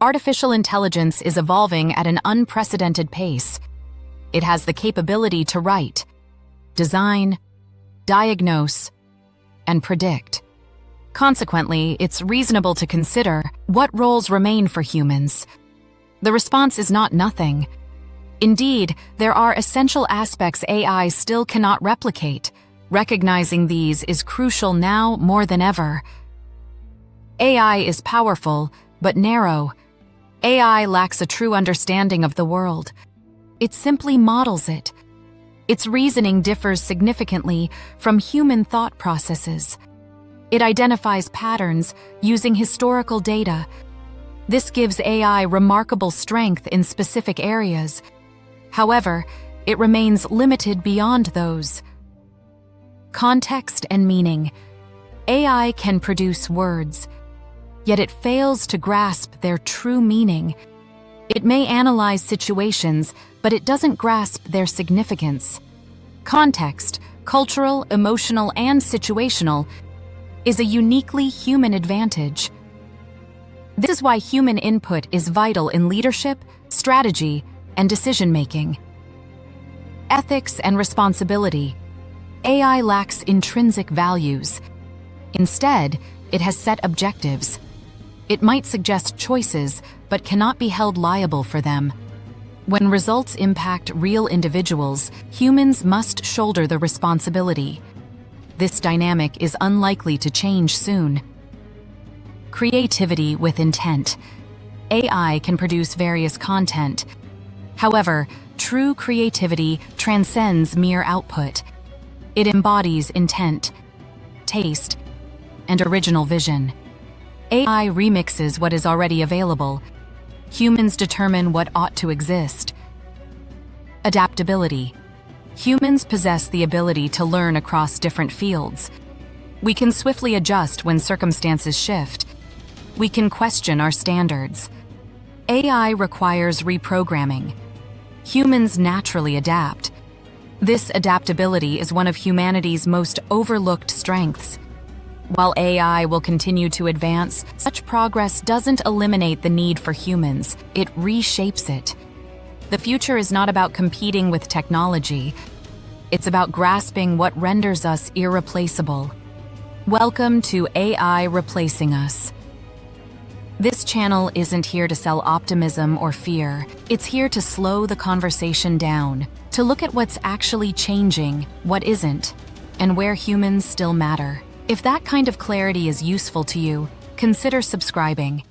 Artificial intelligence is evolving at an unprecedented pace. It has the capability to write, design, diagnose, and predict. Consequently, it's reasonable to consider what roles remain for humans. The response is not nothing. Indeed, there are essential aspects AI still cannot replicate. Recognizing these is crucial now more than ever. AI is powerful, but narrow. AI lacks a true understanding of the world. It simply models it. Its reasoning differs significantly from human thought processes. It identifies patterns using historical data. This gives AI remarkable strength in specific areas. However, it remains limited beyond those. Context and meaning. AI can produce words, yet it fails to grasp their true meaning. It may analyze situations, but it doesn't grasp their significance. Context, cultural, emotional, and situational, is a uniquely human advantage. This is why human input is vital in leadership, strategy, and decision-making. Ethics and responsibility. AI lacks intrinsic values. Instead, it has set objectives. It might suggest choices, but cannot be held liable for them. When results impact real individuals, humans must shoulder the responsibility. This dynamic is unlikely to change soon. Creativity with intent. AI can produce various content. However, true creativity transcends mere output. It embodies intent, taste, and original vision. AI remixes what is already available. Humans determine what ought to exist. Adaptability. Humans possess the ability to learn across different fields. We can swiftly adjust when circumstances shift. We can question our standards. AI requires reprogramming. Humans naturally adapt. This adaptability is one of humanity's most overlooked strengths. While AI will continue to advance, such progress doesn't eliminate the need for humans, it reshapes it. The future is not about competing with technology. It's about grasping what renders us irreplaceable. Welcome to AI Replacing Us. This channel isn't here to sell optimism or fear. It's here to slow the conversation down, to look at what's actually changing, what isn't, and where humans still matter. If that kind of clarity is useful to you, consider subscribing.